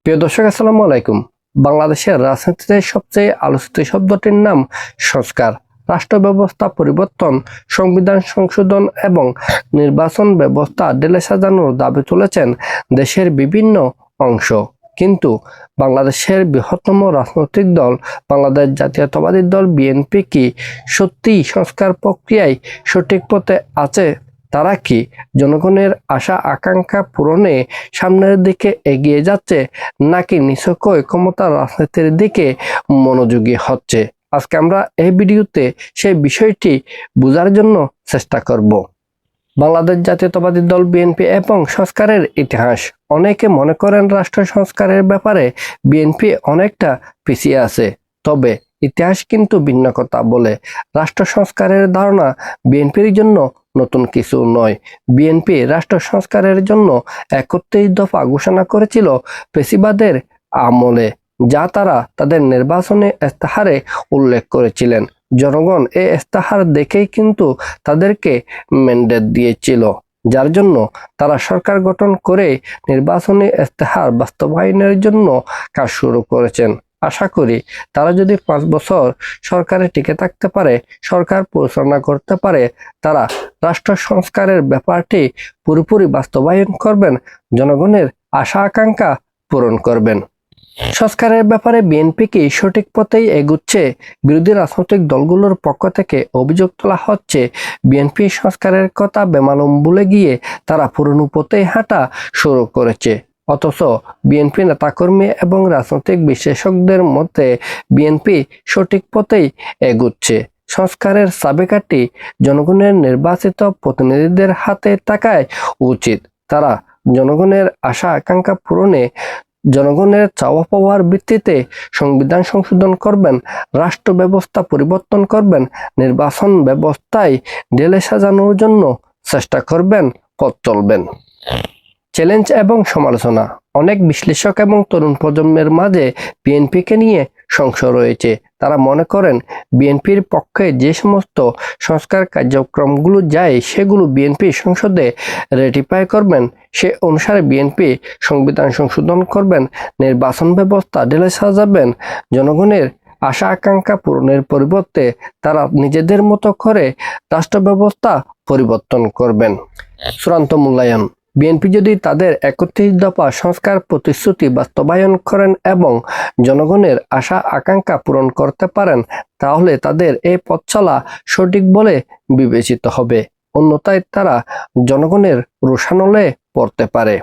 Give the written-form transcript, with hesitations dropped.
প্রিয় দর্শক, আসসালামু আলাইকুম। বাংলাদেশের রাজনীতিতে সবচেয়ে আলোচিত শব্দটির নাম সংস্কার। রাষ্ট্র ব্যবস্থা পরিবর্তন, সংবিধান সংশোধন এবং নির্বাচন ব্যবস্থা ঢেলে সাজানোর দাবি তুলেছেন দেশের বিভিন্ন অংশ। কিন্তু বাংলাদেশের বৃহত্তম রাজনৈতিক দল বাংলাদেশ জাতীয়তাবাদী দল বিএনপি কি সত্যিই সংস্কার প্রক্রিয়ায় সঠিক পথে আছে? তারা কি জনগণের আশা আকাঙ্ক্ষা পূরণে সামনের দিকে এগিয়ে যাচ্ছে, নাকি নিছকই ক্ষমতার রাজনীতির দিকে মনোযোগী হচ্ছে? আজকে আমরা এই ভিডিওতে সেই বিষয়টি বোঝার জন্য চেষ্টা করব। বাংলাদেশ জাতীয়তাবাদী দল বিএনপি এবং সংস্কারের ইতিহাস। অনেকে মনে করেন রাষ্ট্র সংস্কারের ব্যাপারে বিএনপি অনেকটা পিছিয়ে আছে, তবে ইতিহাস কিন্তু ভিন্ন কথা বলে। রাষ্ট্র সংস্কারের ধারণা বিএনপির জন্য নতুন কিছু নয়। বিএনপি রাষ্ট্র সংস্কারের জন্য ৩১ দফা ঘোষণা করেছিল ফ্যাসিবাদের আমলে, যা তারা তাদের নির্বাচনী ইস্তেহারে উল্লেখ করেছিলেন। জনগণ এই ইস্তেহার দেখেই কিন্তু তাদেরকে ম্যান্ডেট দিয়েছিল, যার জন্য তারা সরকার গঠন করে নির্বাচনী ইস্তেহার বাস্তবায়নের জন্য কাজ শুরু করেছেন। আশা করি তারা যদি ৫ বছর সরকারে টিকে থাকতে পারে, সরকার পরিচালনা করতে পারে, তারা রাষ্ট্র সংস্কারের ব্যাপারটি পুরোপুরি বাস্তবায়ন করবেন, জনগণের আশা আকাঙ্ক্ষা পূরণ করবেন। সংস্কারের ব্যাপারে বিএনপি কি সঠিক পথেই এগুচ্ছে? বিরোধী রাজনৈতিক দলগুলোর পক্ষ থেকে অভিযোগ তোলা হচ্ছে, বিএনপি সংস্কারের কথা বেমালুম ভুলে গিয়ে তারা পুরনো পথেই হাঁটা শুরু করেছে। অথচ বিএনপি নেতাকর্মী এবং রাজনৈতিক বিশেষজ্ঞদের মতে বিএনপি সঠিক পথেই এগুচ্ছে। সংস্কারের চাবিকাঠি জনগণের নির্বাচিত প্রতিনিধিদের হাতে থাকায় উচিত। তারা জনগণের আশা আকাঙ্ক্ষা পূরণে জনগণের চাওয়া পাওয়ার ভিত্তিতে সংবিধান সংশোধন করবেন, রাষ্ট্র ব্যবস্থা পরিবর্তন করবেন, নির্বাচন ব্যবস্থায় ঢেলে সাজানোর জন্য চেষ্টা করবেন, পথ চলবেন। চ্যালেঞ্জ এবং সমালোচনা। অনেক বিশ্লেষক এবং তরুণ প্রজন্মের মাঝে বিএনপিকে নিয়ে সংশয় রয়েছে। তারা মনে করেন বিএনপির পক্ষে যে সমস্ত সংস্কার কার্যক্রমগুলো যায় সেগুলো বিএনপি সংসদে রেটিফাই করবেন, সে অনুসারে বিএনপি সংবিধান সংশোধন করবেন, নির্বাচন ব্যবস্থা ঢেলে সাজাবেন। জনগণের আশা আকাঙ্ক্ষা পূরণের পরিবর্তে তারা নিজেদের মতো করে রাষ্ট্র ব্যবস্থা পরিবর্তন করবেন। চূড়ান্ত মূল্যায়ন। বিএনপি যদি তাদের ৩১ দফা সংস্কার প্রতিশ্রুতি বাস্তবায়ন করেন এবং জনগণের আশা আকাঙ্ক্ষা পূরণ করতে পারেন, তাহলে তাদের এই পথ চলা সঠিক বলে বিবেচিত হবে। অন্যথায় তারা জনগণের রোষানলে পড়তে পারে।